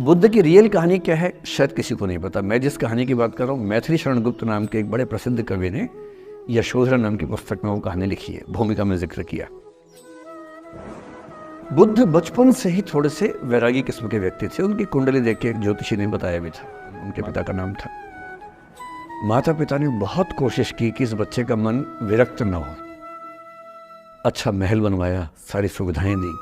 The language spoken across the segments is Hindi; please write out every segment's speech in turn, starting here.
बुद्ध की रियल कहानी क्या है शायद किसी को नहीं पता। मैं जिस कहानी की बात कर रहा हूँ, मैथिली शरण गुप्त नाम के एक बड़े प्रसिद्ध कवि ने यशोधरा नाम की पुस्तक में वो कहानी लिखी है, भूमिका में जिक्र किया। बुद्ध बचपन से ही थोड़े से वैरागी किस्म के व्यक्ति थे। उनकी कुंडली देख के एक ज्योतिषी ने बताया भी था, उनके पिता का नाम था। माता पिता ने बहुत कोशिश की कि इस बच्चे का मन विरक्त न हो। अच्छा महल बनवाया, सारी सुविधाएं दी।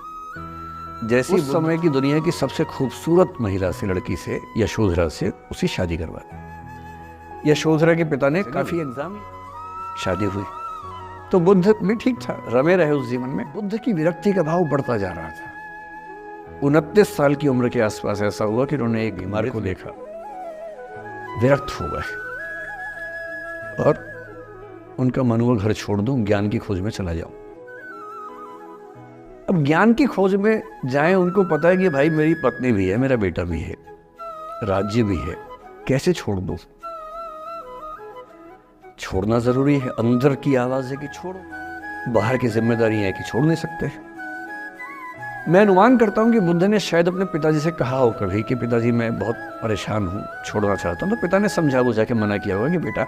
जैसे उस समय की दुनिया की सबसे खूबसूरत महिला से, लड़की से, यशोधरा से उसकी शादी करवा दी। यशोधरा के पिता ने काफी एग्जाम, शादी हुई तो बुद्ध भी ठीक था, रमे रहे उस जीवन में। बुद्ध की विरक्ति का भाव बढ़ता जा रहा था। 29 साल की उम्र के आसपास ऐसा हुआ कि उन्होंने एक बीमार को देखा, विरक्त हो गए और उनका मन हुआ घर छोड़ दूं, ज्ञान की खोज में चला जाऊं। अब ज्ञान की खोज में जाएं, उनको पता है कि भाई मेरी पत्नी भी है, मेरा बेटा भी है, राज्य भी है, कैसे छोड़ दूं? छोड़ना जरूरी है। अंदर की आवाज है कि छोड़ो, बाहर की जिम्मेदारी है कि छोड़ नहीं सकते। मैं अनुमान करता हूं कि बुद्ध ने शायद अपने पिताजी से कहा हो कभी कि पिताजी मैं बहुत परेशान हूं, छोड़ना चाहता हूं। तो पिता ने समझा बुझा के मना किया होगा कि बेटा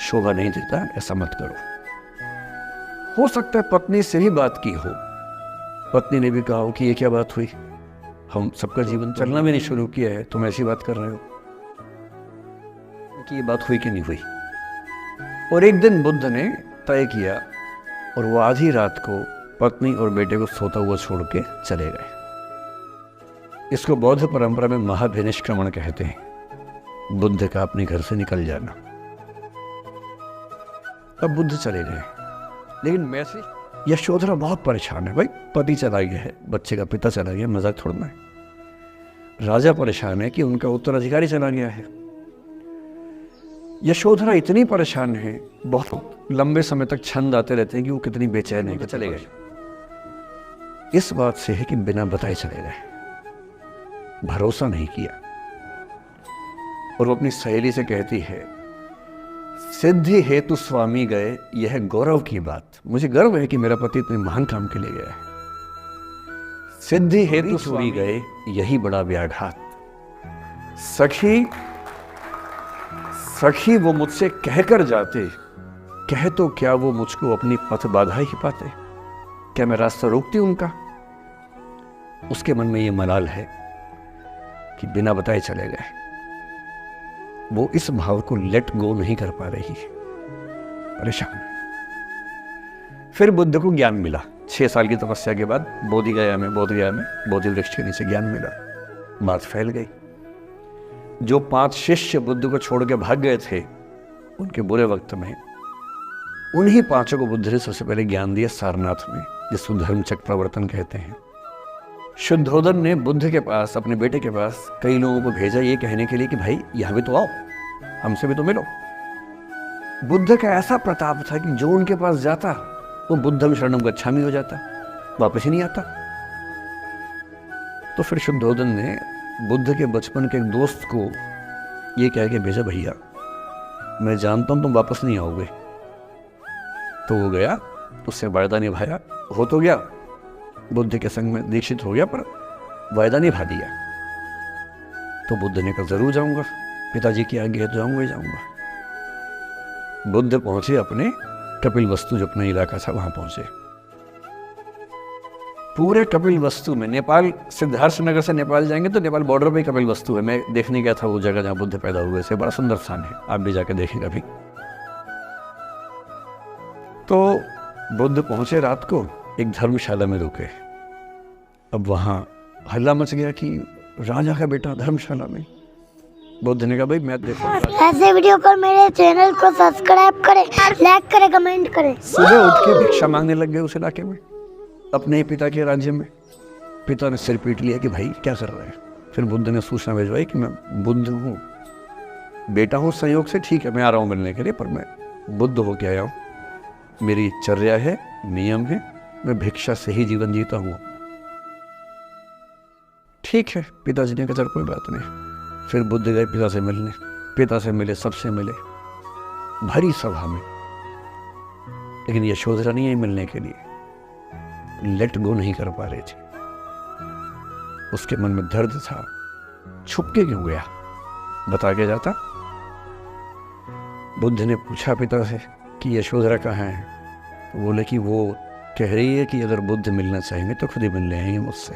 शोभा नहीं देता, ऐसा मत करो। हो सकता है पत्नी से भी बात की हो, पत्नी ने भी कहा हो कि ये क्या बात हुई, हम सबका जीवन चलना भी नहीं शुरू किया है, तुम ऐसी बात कर रहे हो, कि ये बात हुई कि नहीं हुई। और एक दिन बुद्ध ने तय किया और वो आधी रात को पत्नी और बेटे को सोता हुआ छोड़ के चले गए। इसको बौद्ध परंपरा में महाभिनिष्क्रमण कहते हैं, बुद्ध का अपने घर से निकल जाना। अब बुद्ध चले गए, लेकिन वैसे यशोधरा बहुत परेशान है। भाई पति चला गया है, बच्चे का पिता चला गया, मजाक छोड़ना है। राजा परेशान है कि उनका उत्तराधिकारी चला गया है। यशोधरा इतनी परेशान है, बहुत लंबे समय तक छंद आते रहते हैं कि वो कितनी बेचैन है कि चले गए। इस बात से है कि बिना बताए चले गए, भरोसा नहीं किया। और वो अपनी सहेली से कहती है, सिद्धि हेतु स्वामी गए, यह गौरव की बात। मुझे गर्व है कि मेरा पति इतने महान काम के लिए गया है। सिद्धि हेतु स्वामी गए, यही बड़ा व्याघात। सखी वो मुझसे कहकर जाते, कह तो क्या वो मुझको अपनी पथ बाधा ही पाते। क्या मैं रास्ता रोकती उनका? उसके मन में ये मलाल है कि बिना बताए चले गए। वो इस भाव को लेट गो नहीं कर पा रही, परेशान। फिर बुद्ध को ज्ञान मिला 6 साल की तपस्या के बाद। बोधगया में बोधि वृक्ष के नीचे ज्ञान मिला, बात फैल गई। जो 5 शिष्य बुद्ध को छोड़ के भाग गए थे उनके बुरे वक्त में, उन्हीं 5 को बुद्ध ने सबसे पहले ज्ञान दिया सारनाथ में, जिसको धर्मचक्र प्रवर्तन कहते हैं। शुद्धोदन ने बुद्ध के पास, अपने बेटे के पास कई लोगों को भेजा ये कहने के लिए कि भाई यहां भी तो आओ, हमसे भी तो मिलो। बुद्ध का ऐसा प्रताप था कि जो उनके पास जाता वो बुद्धम शरणम गच्छामि हो जाता, वापस ही नहीं आता। तो फिर शुद्धोदन ने बुद्ध के बचपन के एक दोस्त को ये कह के भेजा, भैया मैं जानता हूं तुम वापस नहीं आओगे। तो वो गया, उससे वायदा निभाया, हो तो गया, बुद्ध के संग में दीक्षित हो गया, पर वायदा निभा दिया। तो बुद्ध ने कहा जरूर जाऊंगा, पिताजी की आज्ञा है तो जाऊंगा ही जाऊंगा। बुद्ध पहुंचे अपने कपिल वस्तु, जो अपना इलाका था, वहां पहुंचे। पूरे कपिल वस्तु में, नेपाल सिद्धार्थ नगर से नेपाल जाएंगे तो नेपाल बॉर्डर पे ही कपिल वस्तु है। मैं देखने गया था वो जगह जहां बुद्ध पैदा हुए थे, बड़ा सुंदर स्थान है, आप भी जाके देखेंगे अभी। तो बुद्ध पहुंचे रात को, एक धर्मशाला में रुके। अब वहां हल्ला मच गया कि राजा का बेटा धर्मशाला में। बुद्ध ने कहा भाई मैं देखो, ऐसे वीडियो को मेरे चैनल को सब्सक्राइब करें, लाइक करें, कमेंट करें। सुबह उठ के भिक्षा मांगने लग गए उस इलाके में, अपने पिता के राज्य में। पिता ने सिर पीट लिया कि भाई क्या कर रहे हैं। फिर बुद्ध ने सूचना भिजवाई कि मैं बुद्ध हूँ, बेटा हूँ संयोग से, ठीक है मैं आ रहा हूँ मिलने के लिए, पर मैं बुद्ध होके आया हूँ, मेरी चर्या है, नियम है, मैं भिक्षा से ही जीवन जीता हूँ। ठीक है, पिताजी ने कहा चल कोई बात नहीं। फिर बुद्ध गए पिता से मिलने, पिता से मिले, सबसे मिले, भरी सभा में। लेकिन यशोधरा नहीं आई मिलने के लिए, लेट गो नहीं कर पा रही थी। उसके मन में दर्द था, छुप के क्यों गया, बता के जाता। बुद्ध ने पूछा पिता से कि यशोधरा कहाँ है। तो बोले कि वो कह रही है कि अगर बुद्ध मिलना चाहेंगे तो खुद ही मिलने आएंगे मुझसे,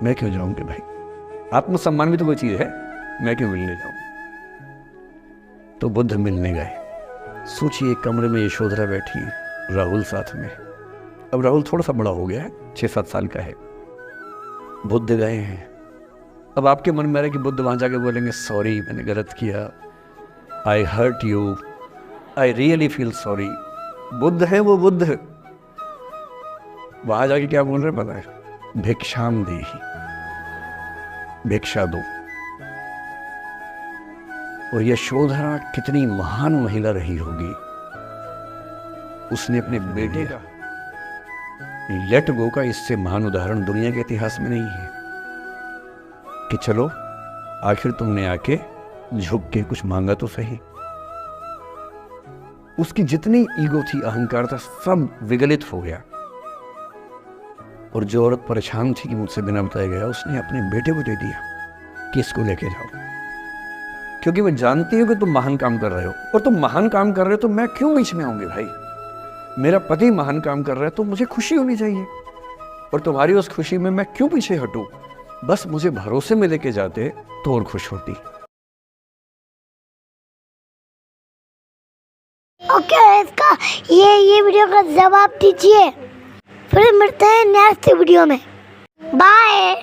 मैं क्यों जाऊंगी भाई, आत्मसम्मान भी तो कोई चीज़ है, मैं क्यों मिलने जाऊँ। तो बुद्ध मिलने गए। सोचिए कमरे में यशोधरा बैठी, राहुल साथ में। अब राहुल थोड़ा सा बड़ा हो गया है, 6-7 साल का है। बुद्ध गए हैं। अब आपके मन में आ रहा है कि बुद्ध वहाँ जाके बोलेंगे सॉरी मैंने गलत किया, I hurt you, I really feel sorry. बुद्ध है वो बुद्ध, वहां जाके क्या बोल रहे पता है, भिक्षाम देहि, भिक्षा दो। और यशोधरा कितनी महान महिला रही होगी, उसने अपने बेटे का लेट गो का इससे महान उदाहरण दुनिया के इतिहास में नहीं है कि चलो आखिर तुमने आके झुक के कुछ मांगा तो सही। उसकी जितनी ईगो थी, अहंकार था, सब विगलित हो गया। और जो औरत परेशान थी कि मुझसे बिना बताया गया, उसने अपने बेटे को दे दिया कि इसको लेके जाओ, क्योंकि मैं जानती हूँ कि तुम महान काम कर रहे हो, और तुम महान काम कर रहे हो तो मैं क्यों बीच में आऊंगी भाई। मेरा पति महान काम कर रहा है तो मुझे खुशी होनी चाहिए, और तुम्हारी उस खुशी में मैं क्यों पीछे हटूं। बस मुझे भरोसे में लेके जाते तो और खुश होती। ओके, इसका ये वीडियो का जवाब दीजिए। फिर मिलते हैं नेक्स्ट वीडियो में। बाय।